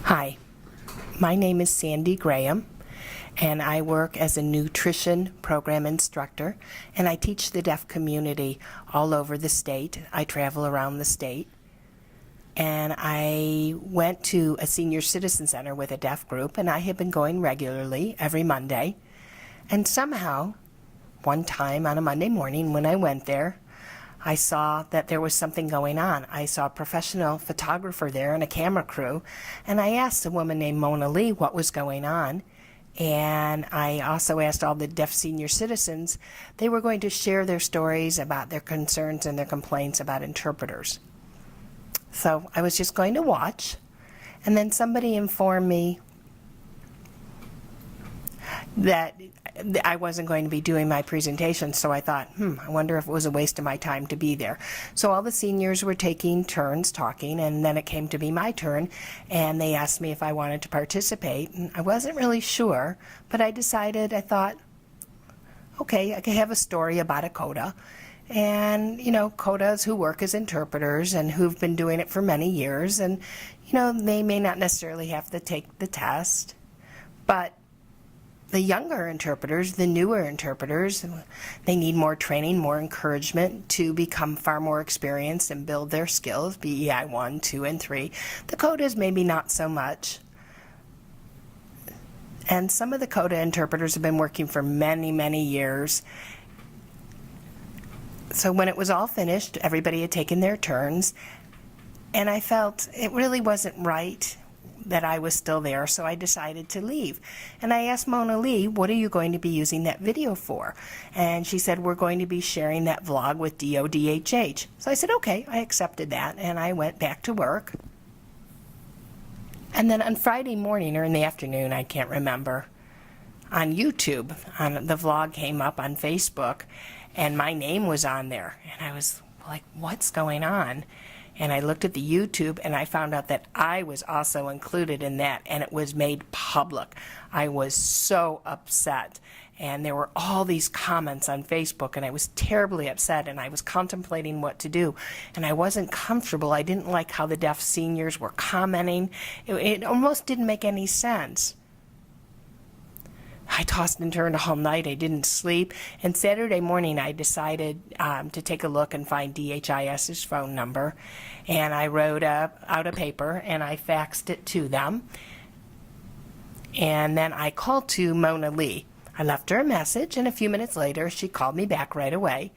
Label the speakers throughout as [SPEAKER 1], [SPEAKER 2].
[SPEAKER 1] Hi, my name is Sandy Graham, and I work as a nutrition program instructor, and I teach the deaf community all over the state. I travel around the state, and I went to a senior citizen center with a deaf group, and I have been going regularly every Monday. And somehow, one time on a Monday morning when I went there, I saw that there was something going on. I saw a professional photographer there and a camera crew, and I asked a woman named Mona Lee what was going on. And I also asked all the deaf senior citizens. They were going to share their stories about their concerns and their complaints about interpreters. So I was just going to watch, and then somebody informed me that I wasn't going to be doing my presentation, so I thought, I wonder if it was a waste of my time to be there. So all the seniors were taking turns talking, and then it came to be my turn, and they asked me if I wanted to participate, and I wasn't really sure, but I thought, okay, I could have a story about a CODA. And, CODAs who work as interpreters and who've been doing it for many years, and, they may not necessarily have to take the test, but the younger interpreters, the newer interpreters, they need more training, more encouragement to become far more experienced and build their skills, BEI 1, 2, and 3. The CODAs maybe not so much. And some of the CODA interpreters have been working for many, many years. So when it was all finished, everybody had taken their turns, and I felt it really wasn't right that I was still there, so I decided to leave. And I asked Mona Lee, what are you going to be using that video for? And she said, we're going to be sharing that vlog with DHIS. So I said, okay, I accepted that, and I went back to work. And then on Friday morning, or in the afternoon, I can't remember, on YouTube, the vlog came up on Facebook, and my name was on there. And I was like, what's going on? And I looked at the YouTube, and I found out that I was also included in that, and it was made public. I was so upset, and there were all these comments on Facebook, and I was terribly upset, and I was contemplating what to do, and I wasn't comfortable. I didn't like how the deaf seniors were commenting. It almost didn't make any sense. I tossed and turned all night. I didn't sleep. And Saturday morning, I decided to take a look and find DHIS's phone number. And I wrote out a paper, and I faxed it to them. And then I called to Mona Lee. I left her a message, and a few minutes later, she called me back right away.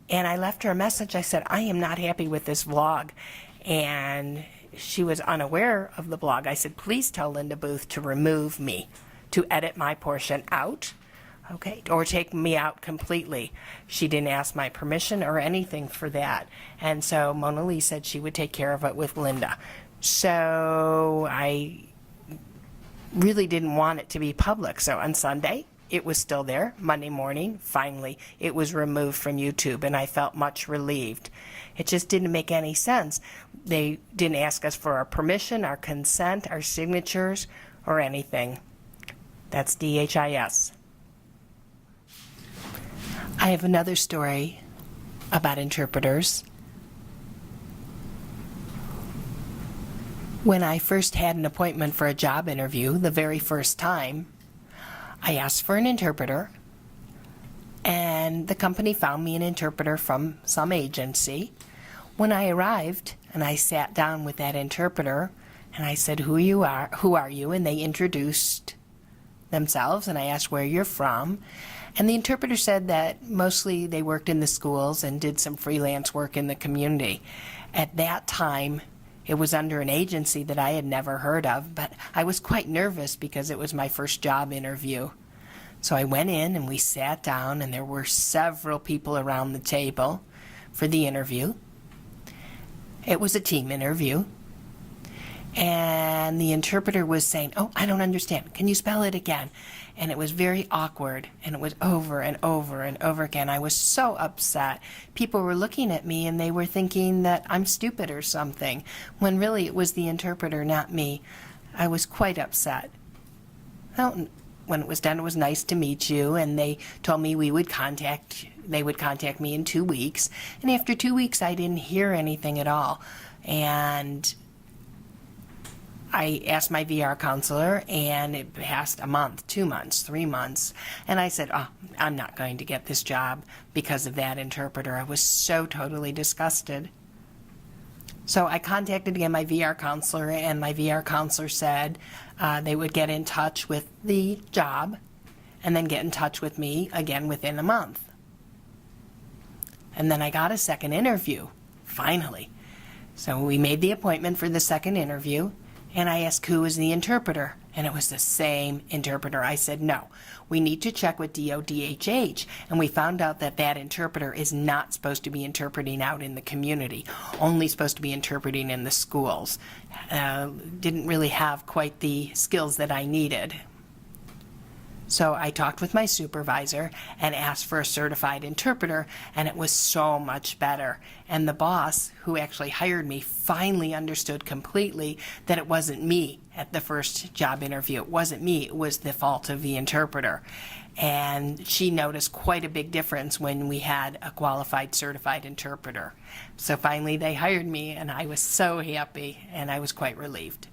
[SPEAKER 1] And I left her a message. I said, I am not happy with this vlog. And she was unaware of the blog. I said, please tell Linda Booth to remove me, to edit my portion out, okay, or take me out completely. She didn't ask my permission or anything for that. And so Mona Lee said she would take care of it with Linda. So I really didn't want it to be public. So on Sunday, it was still there. Monday morning, finally, it was removed from YouTube, and I felt much relieved. It just didn't make any sense. They didn't ask us for our permission, our consent, our signatures, or anything. That's DHIS. I have another story about interpreters. When I first had an appointment for a job interview, the very first time, I asked for an interpreter, and the company found me an interpreter from some agency. When I arrived and I sat down with that interpreter, and I said, who are you? And they introduced themselves, and I asked where you're from, and the interpreter said that mostly they worked in the schools and did some freelance work in the community. At that time, it was under an agency that I had never heard of, but I was quite nervous because it was my first job interview. So I went in and we sat down, and there were several people around the table for the interview. It was a team interview. And the interpreter was saying, oh, I don't understand. Can you spell it again? And it was very awkward, and it was over and over and over again. I was so upset. People were looking at me, and they were thinking that I'm stupid or something, when really it was the interpreter, not me. I was quite upset. Well, when it was done, it was nice to meet you, and they told me they would contact me in 2 weeks. And after 2 weeks, I didn't hear anything at all. And I asked my VR counselor, and it passed a month, 2 months, 3 months, and I said, oh, I'm not going to get this job because of that interpreter. I was so totally disgusted. So I contacted again my VR counselor, and my VR counselor said they would get in touch with the job and then get in touch with me again within a month. And then I got a second interview, finally. So we made the appointment for the second interview, and I asked who was the interpreter, and it was the same interpreter. I said, no, we need to check with DODHH, and we found out that that interpreter is not supposed to be interpreting out in the community, only supposed to be interpreting in the schools. Didn't really have quite the skills that I needed. So I talked with my supervisor and asked for a certified interpreter, and it was so much better. And the boss, who actually hired me, finally understood completely that it wasn't me at the first job interview. It wasn't me. It was the fault of the interpreter. And she noticed quite a big difference when we had a qualified certified interpreter. So finally they hired me, and I was so happy, and I was quite relieved.